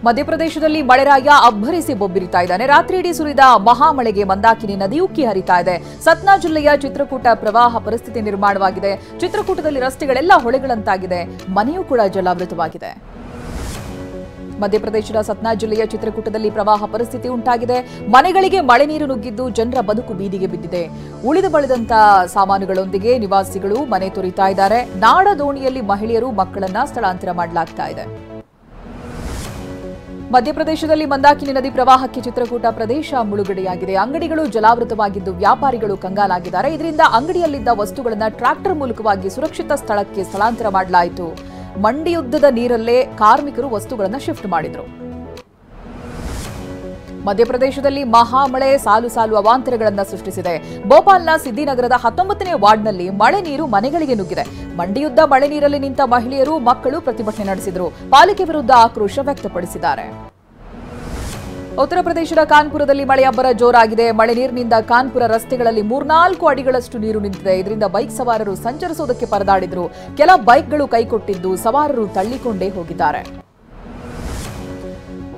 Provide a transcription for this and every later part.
ಮಧ್ಯಪ್ರದೇಶದಲ್ಲಿ ಮಳೆರಾಯ ಅಬ್ಬರಿಸಿ ಬೊಬ್ಬಿರಿತಾ ಇದ್ದಾನೆ. ರಾತ್ರಿಯಿಡೀ ಸುರಿದ ಮಹಾಮಳೆಗೆ ಮಂದಾಕಿನಿ ನದಿ ಉಕ್ಕಿ ಹರಿತಾ ಇದೆ. ಸತ್ನಾ ಜಿಲ್ಲೆಯ ಚಿತ್ರಕೂಟ ಪ್ರವಾಹ ಪರಿಸ್ಥಿತಿ ನಿರ್ಮಾಣವಾಗಿದೆ. ಚಿತ್ರಕೂಟದಲ್ಲಿ ರಸ್ತೆಗಳೆಲ್ಲ ಹೊಳೆಗಳಂತಾಗಿದೆ. ಮನೆಯೂ ಕೂಡ ಜಲಾವೃತವಾಗಿದೆ. ಮಧ್ಯಪ್ರದೇಶದ ಸತ್ನಾ ಜಿಲ್ಲೆಯ ಚಿತ್ರಕೂಟದಲ್ಲಿ ಪ್ರವಾಹ ಪರಿಸ್ಥಿತಿ ಉಂಟಾಗಿದೆ. ಮನೆಗಳಿಗೆ ಮಳೆ ನೀರು ನುಗ್ಗಿದ್ದು ಜನರ ಬದುಕು ಬೀದಿಗೆ ಬಿದ್ದಿದೆ. ಉಳಿದು ಬಳಿದಂತ ಸಾಮಾನುಗಳೊಂದಿಗೆ ನಿವಾಸಿಗಳು ಮನೆ ತೊರೆಯುತ್ತಾ ಇದ್ದಾರೆ. ನಾಡ ದೋಣಿಯಲ್ಲಿ ಮಹಿಳೆಯರು ಮಕ್ಕಳನ್ನ ಸ್ಥಳಾಂತರ ಮಾಡಲಾಗ್ತಾ ಇದೆ. ಮಧ್ಯಪ್ರದೇಶದಲ್ಲಿ ಮಂದಾಕಿನಿ ನದಿ ಪ್ರವಾಹಕ್ಕೆ ಚಿತ್ರಕೂಟ ಪ್ರದೇಶ ಮುಳುಗಡೆಯಾಗಿದೆ. ಅಂಗಡಿಗಳು ಜಲಾವೃತವಾಗಿದ್ದು ವ್ಯಾಪಾರಿಗಳು ಕಂಗಾಲಾಗಿದ್ದಾರೆ. ಇದರಿಂದ ಅಂಗಡಿಯಲ್ಲಿದ್ದ ವಸ್ತುಗಳನ್ನು ಟ್ರ್ಯಾಕ್ಟರ್ ಮೂಲಕವಾಗಿ ಸುರಕ್ಷಿತ ಸ್ಥಳಕ್ಕೆ ಸ್ಥಳಾಂತರ ಮಾಡಲಾಯಿತು. ಮಂಡಿಯುದ್ದದ ನೀರಲ್ಲೇ ಕಾರ್ಮಿಕರು ವಸ್ತುಗಳನ್ನು ಶಿಫ್ಟ್ ಮಾಡಿದರು. ಮಧ್ಯಪ್ರದೇಶದಲ್ಲಿ ಮಹಾಮಳೆ ಸಾಲು ಸಾಲು ಅವಾಂತರಗಳನ್ನು ಸೃಷ್ಟಿಸಿದೆ. ಭೋಪಾಲ್ನ ಸಿದ್ದಿನಗರದ 19ನೇ ವಾರ್ಡ್ನಲ್ಲಿ ಮಳೆ ನೀರು ಮನೆಗಳಿಗೆ ನುಗ್ಗಿದೆ. ಮಂಡಿಯುದ್ದ ಮಳೆ ನೀರಲ್ಲಿ ನಿಂತ ಮಹಿಳೆಯರು ಮಕ್ಕಳು ಪ್ರತಿಭಟನೆ ನಡೆಸಿದರು. ಪಾಲಿಕೆ ವಿರುದ್ಧ ಆಕ್ರೋಶ ವ್ಯಕ್ತಪಡಿಸಿದ್ದಾರೆ. ಉತ್ತರ ಪ್ರದೇಶದ ಕಾನ್ಪುರದಲ್ಲಿ ಮಳೆ ಅಬ್ಬರ ಜೋರಾಗಿದೆ. ಮಳೆ ನೀರಿನಿಂದ ಕಾನ್ಪುರ ರಸ್ತೆಗಳಲ್ಲಿ 3-4 ಅಡಿಗಳಷ್ಟು ನೀರು ನಿಂತಿದೆ. ಇದರಿಂದ ಬೈಕ್ ಸವಾರರು ಸಂಚರಿಸುವುದಕ್ಕೆ ಪರದಾಡಿದ್ರು. ಕೆಲ ಬೈಕ್ಗಳು ಕೈಕೊಟ್ಟಿದ್ದು ಸವಾರರು ತಳ್ಳಿಕೊಂಡೇ ಹೋಗಿದ್ದಾರೆ.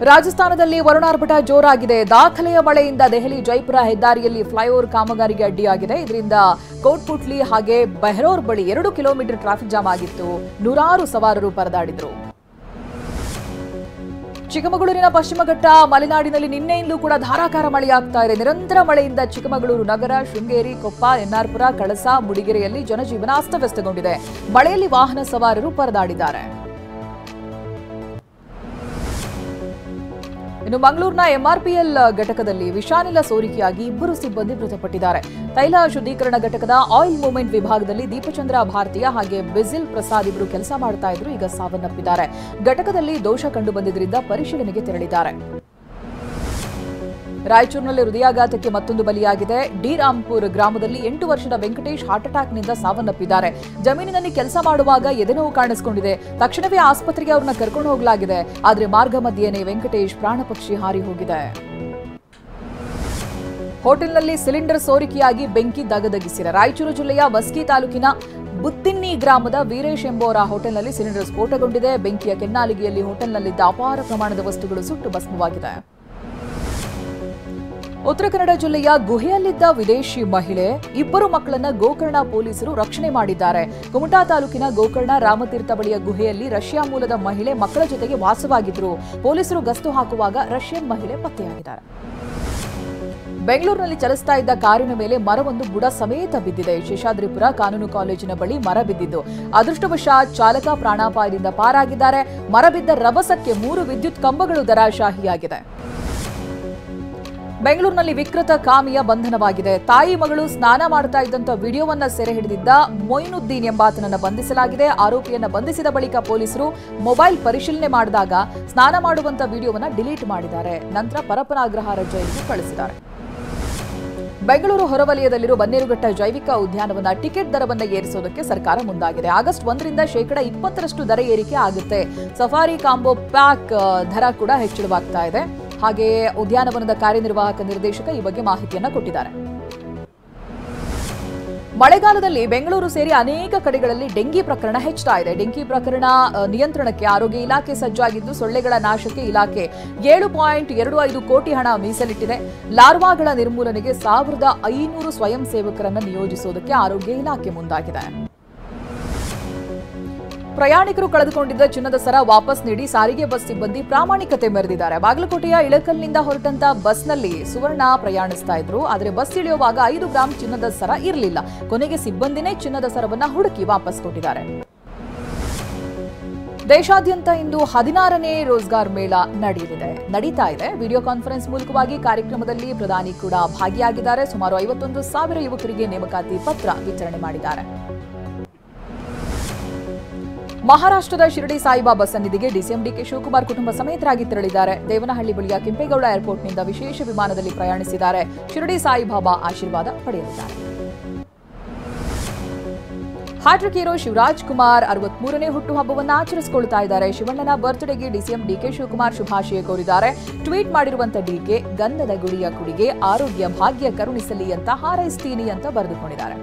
ರಾಜಸ್ಥಾನದಲ್ಲಿ ವರುಣಾರ್ಭಟ ಜೋರಾಗಿದೆ. ದಾಖಲೆಯ ಮಳೆಯಿಂದ ದೆಹಲಿ ಜೈಪುರ ಹೆದ್ದಾರಿಯಲ್ಲಿ ಫ್ಲೈಓವರ್ ಕಾಮಗಾರಿಗೆ ಅಡ್ಡಿಯಾಗಿದೆ. ಇದರಿಂದ ಕೋಟ್ಪುಟ್ಲಿ ಹಾಗೆ ಬೆಹ್ರೋರ್ ಬಳಿ 2 ಕಿಲೋಮೀಟರ್ ಟ್ರಾಫಿಕ್ ಜಾಮ್ ಆಗಿತ್ತು. ನೂರಾರು ಸವಾರರು ಪರದಾಡಿದ್ರು. ಚಿಕ್ಕಮಗಳೂರಿನ ಪಶ್ಚಿಮ ಘಟ್ಟ ಮಲೆನಾಡಿನಲ್ಲಿ ನಿನ್ನೆಯಿಂದಲೂ ಕೂಡ ಧಾರಾಕಾರ ಮಳೆಯಾಗ್ತಾ ಇದೆ. ನಿರಂತರ ಮಳೆಯಿಂದ ಚಿಕ್ಕಮಗಳೂರು ನಗರ, ಶೃಂಗೇರಿ, ಕೊಪ್ಪ, ಎನ್ಆರ್ಪುರ, ಕಳಸ, ಮುಡಿಗೆರೆಯಲ್ಲಿ ಜನಜೀವನ ಅಸ್ತವ್ಯಸ್ತಗೊಂಡಿದೆ. ಮಳೆಯಲ್ಲಿ ವಾಹನ ಸವಾರರು ಪರದಾಡಿದ್ದಾರೆ. ಇನ್ನು ಮಂಗಳೂರಿನ ಎಂಆರ್ಪಿಎಲ್ ಘಟಕದಲ್ಲಿ ವಿಷಾನಿಲ ಸೋರಿಕೆಯಾಗಿ 2 ಸಿಬ್ಬಂದಿ ಮೃತಪಟ್ಟಿದ್ದಾರೆ. ತೈಲ ಶುದ್ಧೀಕರಣ ಘಟಕದ ಆಯಿಲ್ ಮೂವ್ಮೆಂಟ್ ವಿಭಾಗದಲ್ಲಿ ದೀಪಚಂದ್ರ ಭಾರತೀಯ ಹಾಗೆ ಬಿಸಿಲ್ ಪ್ರಸಾದ್ ಇಬ್ಬರು ಕೆಲಸ ಮಾಡ್ತಾ ಇದ್ರು. ಈಗ ಸಾವನ್ನಪ್ಪಿದ್ದಾರೆ. ಘಟಕದಲ್ಲಿ ದೋಷ ಕಂಡು ಬಂದಿದ್ದರಿಂದ ಪರಿಶೀಲನೆಗೆ ತೆರಳಿದ್ದಾರೆ. ರಾಯಚೂರಿನಲ್ಲಿ ಹೃದಯಾಘಾತಕ್ಕೆ ಮತ್ತೊಂದು ಬಲಿಯಾಗಿದೆ. ಡಿ ರಾಂಪುರ್ ಗ್ರಾಮದಲ್ಲಿ 8 ವರ್ಷದ ವೆಂಕಟೇಶ್ ಹಾರ್ಟ್ ಅಟ್ಯಾಕ್ನಿಂದ ಸಾವನ್ನಪ್ಪಿದ್ದಾರೆ. ಜಮೀನಿನಲ್ಲಿ ಕೆಲಸ ಮಾಡುವಾಗ ಎದೆನೋವು ಕಾಣಿಸಿಕೊಂಡಿದೆ. ತಕ್ಷಣವೇ ಆಸ್ಪತ್ರೆಗೆ ಅವ್ರನ್ನ ಕರ್ಕೊಂಡು ಹೋಗಲಾಗಿದೆ. ಆದರೆ ಮಾರ್ಗ ಮಧ್ಯೆನೇ ವೆಂಕಟೇಶ್ ಪ್ರಾಣಪಕ್ಷಿ ಹಾರಿ ಹೋಗಿದೆ. ಹೋಟೆಲ್ನಲ್ಲಿ ಸಿಲಿಂಡರ್ ಸೋರಿಕೆಯಾಗಿ ಬೆಂಕಿ ದಗದಗಿಸಿದೆ. ರಾಯಚೂರು ಜಿಲ್ಲೆಯ ಮಸ್ಕಿ ತಾಲೂಕಿನ ಬುತ್ತಿನ್ನಿ ಗ್ರಾಮದ ವೀರೇಶ್ ಎಂಬುವರ ಹೋಟೆಲ್ನಲ್ಲಿ ಸಿಲಿಂಡರ್ ಸ್ಫೋಟಗೊಂಡಿದೆ. ಬೆಂಕಿಯ ಕೆನ್ನಾಲಿಗೆಯಲ್ಲಿ ಹೋಟೆಲ್ನಲ್ಲಿದ್ದ ಅಪಾರ ಪ್ರಮಾಣದ ವಸ್ತುಗಳು ಸುಟ್ಟು ಭಸ್ಮವಾಗಿದೆ. ಉತ್ತರ ಕನ್ನಡ ಜಿಲ್ಲೆಯ ಗುಹೆಯಲ್ಲಿದ್ದ ವಿದೇಶಿ ಮಹಿಳೆ 2 ಮಕ್ಕಳನ್ನ ಗೋಕರ್ಣ ಪೊಲೀಸರು ರಕ್ಷಣೆ ಮಾಡಿದ್ದಾರೆ. ಕುಮಟಾ ತಾಲೂಕಿನ ಗೋಕರ್ಣ ರಾಮತೀರ್ಥ ಬಳಿಯ ಗುಹೆಯಲ್ಲಿ ರಷ್ಯಾ ಮೂಲದ ಮಹಿಳೆ ಮಕ್ಕಳ ಜೊತೆಗೆ ವಾಸವಾಗಿದ್ರು. ಪೊಲೀಸರು ಗಸ್ತು ಹಾಕುವಾಗ ರಷ್ಯನ್ ಮಹಿಳೆ ಪತ್ತೆಯಾಗಿದ್ದಾರೆ. ಬೆಂಗಳೂರಿನಲ್ಲಿ ಚಲಿಸ್ತಾ ಇದ್ದ ಕಾರಿನ ಮೇಲೆ ಮರವೊಂದು ಬುಡ ಸಮೇತ ಬಿದ್ದಿದೆ. ಶೇಷಾದ್ರಿಪುರ ಕಾನೂನು ಕಾಲೇಜಿನ ಬಳಿ ಮರ ಬಿದ್ದಿದ್ದು ಅದೃಷ್ಟವಶಾತ್ ಚಾಲಕ ಪ್ರಾಣಾಪಾಯದಿಂದ ಪಾರಾಗಿದ್ದಾರೆ. ಮರ ಬಿದ್ದ ರಭಸಕ್ಕೆ 3 ವಿದ್ಯುತ್ ಕಂಬಗಳು ಧರಾಶಾಹಿಯಾಗಿದೆ. ಬೆಂಗಳೂರಿನಲ್ಲಿ ವಿಕೃತ ಕಾಮಿಯ ಬಂಧನವಾಗಿದೆ. ತಾಯಿ ಮಗಳು ಸ್ನಾನ ಮಾಡ್ತಾ ಇದ್ದಂತ ವಿಡಿಯೋವನ್ನ ಸೆರೆ ಹಿಡಿದಿದ್ದ ಮೊಯಿನುದ್ದೀನ್ ಎಂಬಾತನನ್ನ ಬಂಧಿಸಲಾಗಿದೆ. ಆರೋಪಿಯನ್ನ ಬಂಧಿಸಿದ ಬಳಿಕ ಪೊಲೀಸರು ಮೊಬೈಲ್ ಪರಿಶೀಲನೆ ಮಾಡಿದಾಗ ಸ್ನಾನ ಮಾಡುವಂತ ವಿಡಿಯೋವನ್ನ ಡಿಲೀಟ್ ಮಾಡಿದ್ದಾರೆ. ನಂತರ ಪರಪನಾಗ್ರಹಾರ ಜೈಲಿಗೆ ಕಳಿಸಿದ್ದಾರೆ. ಬೆಂಗಳೂರು ಹೊರವಲಯದಲ್ಲಿರುವ ಬನ್ನೇರುಘಟ್ಟ ಜೈವಿಕ ಉದ್ಯಾನವನ ಟಿಕೆಟ್ ದರವನ್ನು ಏರಿಸುವುದಕ್ಕೆ ಸರ್ಕಾರ ಮುಂದಾಗಿದೆ. ಆಗಸ್ಟ್ 1ರಿಂದ 20% ದರ ಏರಿಕೆ ಆಗುತ್ತೆ. ಸಫಾರಿ ಕಾಂಬೋ ಪ್ಯಾಕ್ ದರ ಕೂಡ ಹೆಚ್ಚಳವಾಗ್ತಾ ಇದೆ. ಹಾಗೆಯೇ ಉದ್ಯಾನವನದ ಕಾರ್ಯನಿರ್ವಾಹಕ ನಿರ್ದೇಶಕ ಈ ಬಗ್ಗೆ ಮಾಹಿತಿಯನ್ನು ಕೊಟ್ಟಿದ್ದಾರೆ. ಮಳೆಗಾಲದಲ್ಲಿ ಬೆಂಗಳೂರು ಸೇರಿ ಅನೇಕ ಕಡೆಗಳಲ್ಲಿ ಡೆಂಗಿ ಪ್ರಕರಣ ಹೆಚ್ಚುತ್ತಾ ಇದೆ. ಡೆಂಗಿ ಪ್ರಕರಣ ನಿಯಂತ್ರಣಕ್ಕೆ ಆರೋಗ್ಯ ಇಲಾಖೆ ಸಜ್ಜಾಗಿದ್ದು ಸೊಳ್ಳೆಗಳ ನಾಶಕ್ಕೆ ಇಲಾಖೆ 7.25 ಕೋಟಿ ಹಣ ಮೀಸಲಿಟ್ಟಿದೆ. ಲಾರ್ವಾಗಳ ನಿರ್ಮೂಲನೆಗೆ 1500 ಸ್ವಯಂ ಸೇವಕರನ್ನು ನಿಯೋಜಿಸುವುದಕ್ಕೆ ಆರೋಗ್ಯ ಇಲಾಖೆ ಮುಂದಾಗಿದೆ. ಪ್ರಯಾಣಿಕರು ಕಳೆದುಕೊಂಡಿದ್ದ ಚಿನ್ನದ ಸರ ವಾಪಸ್ ನೀಡಿ ಸಾರಿಗೆ ಬಸ್ ಸಿಬ್ಬಂದಿ ಪ್ರಾಮಾಣಿಕತೆ ಮೆರೆದಿದ್ದಾರೆ. ಬಾಗಲಕೋಟೆಯ ಇಳಕಲ್ನಿಂದ ಹೊರಟಂತ ಬಸ್ನಲ್ಲಿ ಸುವರ್ಣ ಪ್ರಯಾಣಿಸ್ತಾ ಇದ್ರು. ಆದರೆ ಬಸ್ ಇಳಿಯುವಾಗ 5 ಗ್ರಾಂ ಚಿನ್ನದ ಸರ ಇರಲಿಲ್ಲ. ಕೊನೆಗೆ ಸಿಬ್ಬಂದಿನೇ ಚಿನ್ನದ ಸರವನ್ನ ಹುಡುಕಿ ವಾಪಸ್ ಕೊಟ್ಟಿದ್ದಾರೆ. ದೇಶಾದ್ಯಂತ ಇಂದು 16ನೇ ರೋಜ್ಗಾರ್ ಮೇಳ ನಡೀತಾ ಇದೆ. ವಿಡಿಯೋ ಕಾನ್ಫರೆನ್ಸ್ ಮೂಲಕವಾಗಿ ಕಾರ್ಯಕ್ರಮದಲ್ಲಿ ಪ್ರಧಾನಿ ಕೂಡ ಭಾಗಿಯಾಗಿದ್ದಾರೆ. ಸುಮಾರು 51,000 ಯುವಕರಿಗೆ ನೇಮಕಾತಿ ಪತ್ರ ವಿತರಣೆ ಮಾಡಿದ್ದಾರೆ. ಮಹಾರಾಷ್ಟ್ರದ ಶಿರಡಿ ಸಾಯಿಬಾಬಾ ಸನ್ನಿಧಿಗೆ ಡಿಸಿಎಂ ಡಿಕೆ ಶಿವಕುಮಾರ್ ಕುಟುಂಬ ಸಮೇತರಾಗಿ ತೆರಳಿದ್ದಾರೆ. ದೇವನಹಳ್ಳಿ ಬಳಿಯ ಕೆಂಪೇಗೌಡ ಏರ್ಪೋರ್ಟ್ನಿಂದ ವಿಶೇಷ ವಿಮಾನದಲ್ಲಿ ಪ್ರಯಾಣಿಸಿದ್ದಾರೆ. ಶಿರಡಿ ಸಾಯಿಬಾಬಾ ಆಶೀರ್ವಾದ ಪಡೆಯಲಿದ್ದಾರೆ. ಹ್ಯಾಟ್ರಿಕ್ ಹೀರೋ ಶಿವರಾಜ್ ಕುಮಾರ್ 63ನೇ ಹುಟ್ಟುಹಬ್ಬವನ್ನು ಆಚರಿಸಿಕೊಳ್ಳುತ್ತಾ ಇದ್ದಾರೆ. ಶಿವಣ್ಣನ ಬರ್ತ್ಡೇಗೆ ಡಿಸಿಎಂ ಡಿಕೆ ಶಿವಕುಮಾರ್ ಶುಭಾಶಯ ಕೋರಿದ್ದಾರೆ. ಟ್ವೀಟ್ ಮಾಡಿರುವಂತಹ ಡಿಕೆ ಗಂಧದ ಗುಡಿಯ ಕುಡಿಗೆ ಆರೋಗ್ಯ ಭಾಗ್ಯ ಕರುಣಿಸಲಿ ಅಂತ ಹಾರೈಸ್ತೀನಿ ಅಂತ ಬರೆದುಕೊಂಡಿದ್ದಾರೆ.